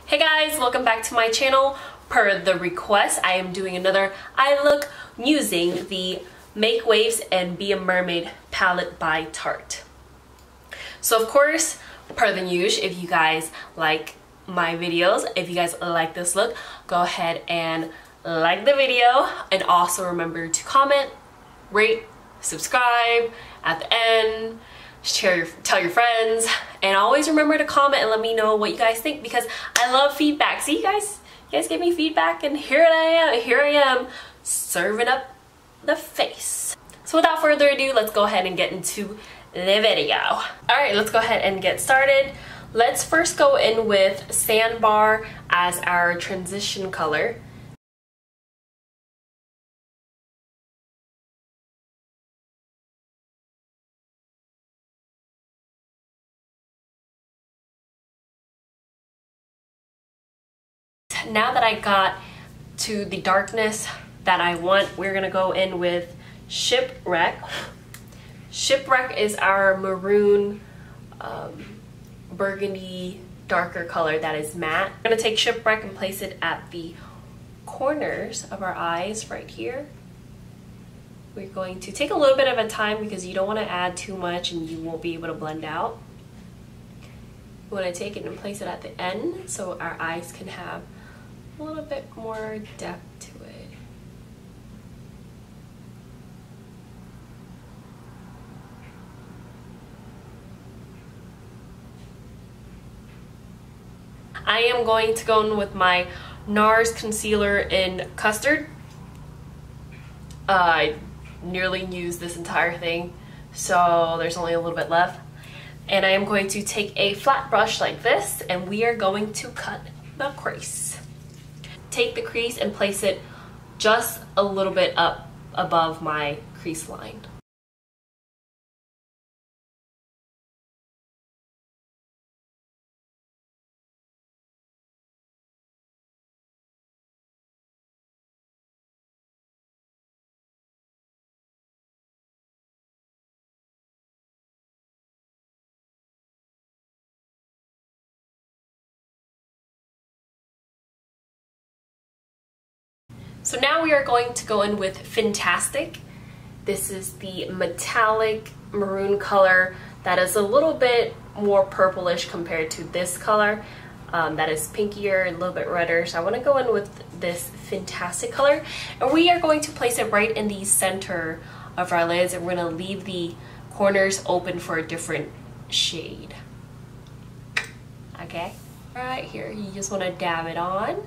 Hey guys, welcome back to my channel. Per the request, I am doing another eye look using the Make Waves and Be a Mermaid palette by Tarte. So of course, per the usual, if you guys like my videos, if you guys like this look, go ahead and like the video, and also remember to comment, rate, subscribe at the end, tell your friends, and always remember to comment and let me know what you guys think, because I love feedback. See, you guys give me feedback, and here I am serving up the face. So without further ado, let's go ahead and get into the video. Alright, let's go ahead and get started. Let's first go in with Sandbar as our transition color. Now that I got to the darkness that I want, we're gonna go in with Shipwreck. Shipwreck is our maroon burgundy darker color that is matte. I'm gonna take Shipwreck and place it at the corners of our eyes right here. We're going to take a little bit of a time because you don't want to add too much and you won't be able to blend out. You want to take it and place it at the end so our eyes can have a little bit more depth to it. I am going to go in with my NARS concealer in Custard. I nearly used this entire thing, so there's only a little bit left. And I am going to take a flat brush like this, and we are going to cut the crease. Take the crease and place it just a little bit up above my crease line. So now we are going to go in with Fantastic. This is the metallic maroon color that is a little bit more purplish compared to this color that is pinkier and a little bit redder. So I want to go in with this Fantastic color, and we are going to place it right in the center of our lids, and we're going to leave the corners open for a different shade. Okay, right here, you just want to dab it on.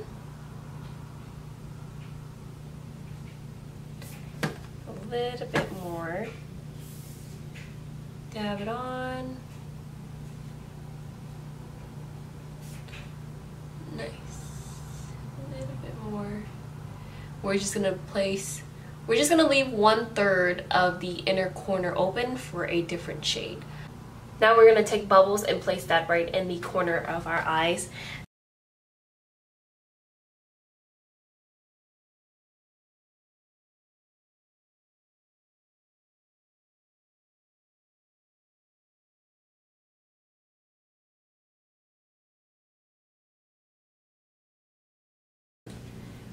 Little bit more. Dab it on. Nice. A little bit more. We're just gonna leave 1/3 of the inner corner open for a different shade. Now we're gonna take Bubbles and place that right in the corner of our eyes.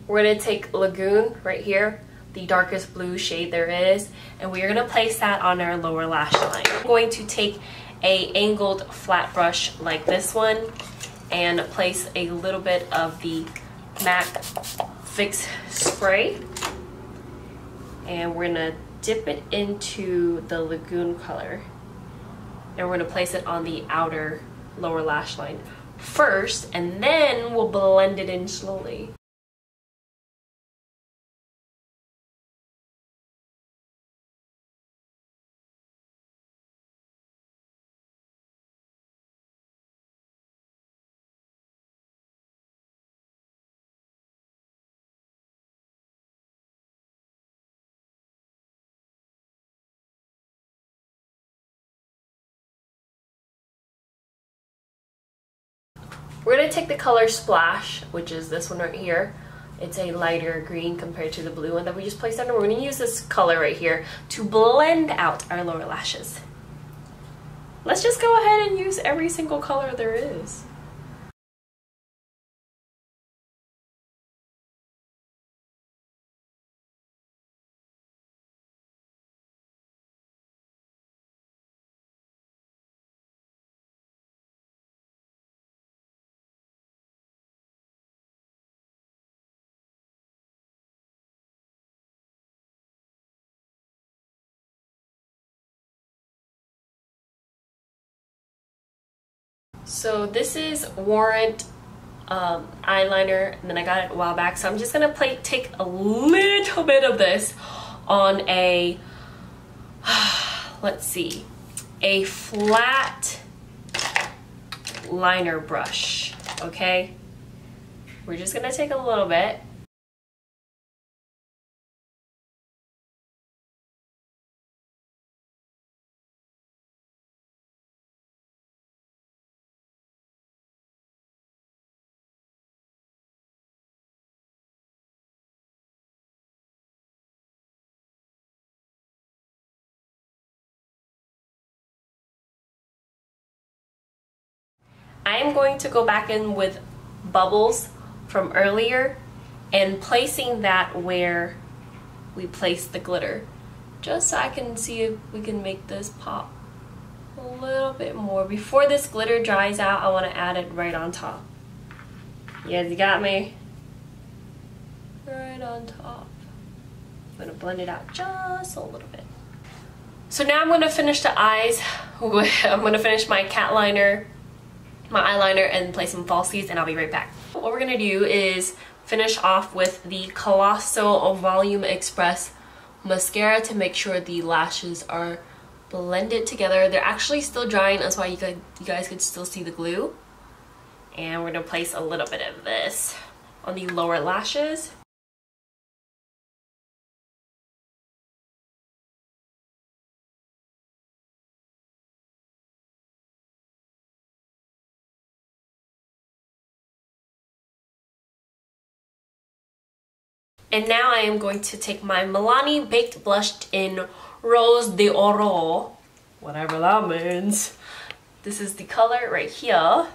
We're going to take Lagoon right here, the darkest blue shade there is, and we're going to place that on our lower lash line. I'm going to take a angled flat brush like this one and place a little bit of the MAC Fix Spray, and we're going to dip it into the Lagoon color, and we're going to place it on the outer lower lash line first, and then we'll blend it in slowly. We're going to take the color Splash, which is this one right here. It's a lighter green compared to the blue one that we just placed under. We're going to use this color right here to blend out our lower lashes. Let's just go ahead and use every single color there is. So this is Warrant eyeliner, and then I got it a while back. So I'm just gonna take a little bit of this on a, let's see, a flat liner brush, okay? We're just gonna take a little bit. I am going to go back in with bubbles from earlier and placing that where we placed the glitter, just so I can see if we can make this pop a little bit more. Before this glitter dries out, I want to add it right on top. Yes, you got me. Right on top. I'm going to blend it out just a little bit. So now I'm going to finish the eyes. I'm going to finish my cat liner, my eyeliner, and place some falsies, and I'll be right back. What we're gonna do is finish off with the Xoxo Volume Express mascara to make sure the lashes are blended together. They're actually still drying, that's why you guys could still see the glue. And we're gonna place a little bit of this on the lower lashes. And now I am going to take my Milani Baked Blush in Rose d'Oro, whatever that means. This is the color right here.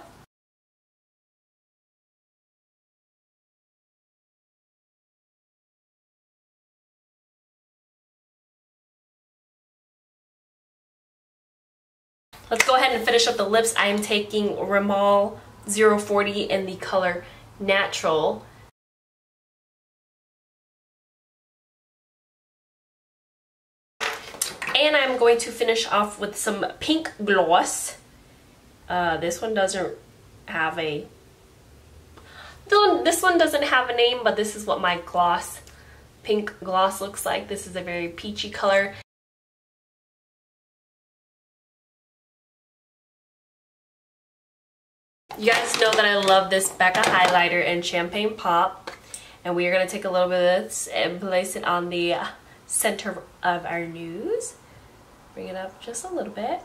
Let's go ahead and finish up the lips. I am taking Rimmel 040 in the color Natural. And I'm going to finish off with some pink gloss. This one doesn't have a name, but this is what my pink gloss looks like. This is a very peachy color. You guys know that I love this Becca highlighter in Champagne Pop, and we are going to take a little bit of this and place it on the center of our nose. Bring it up just a little bit.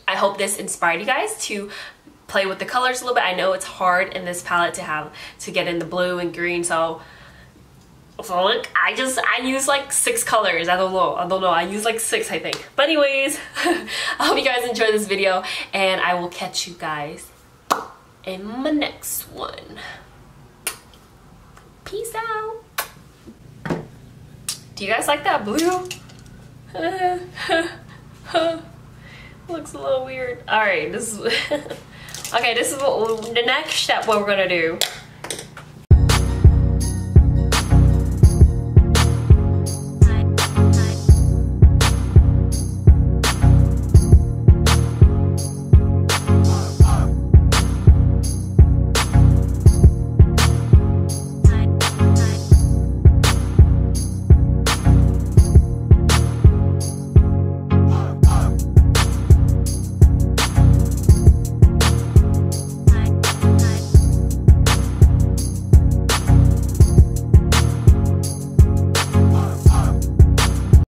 I hope this inspired you guys to play with the colors a little bit. I know it's hard in this palette to get in the blue and green, so look, I use like 6 colors. I don't know, I use like 6, I think. But anyways, I hope you guys enjoyed this video, and I will catch you guys in my next one. Peace out. Do you guys like that blue? Looks a little weird. Alright, this is okay, this is what the next step what we're gonna do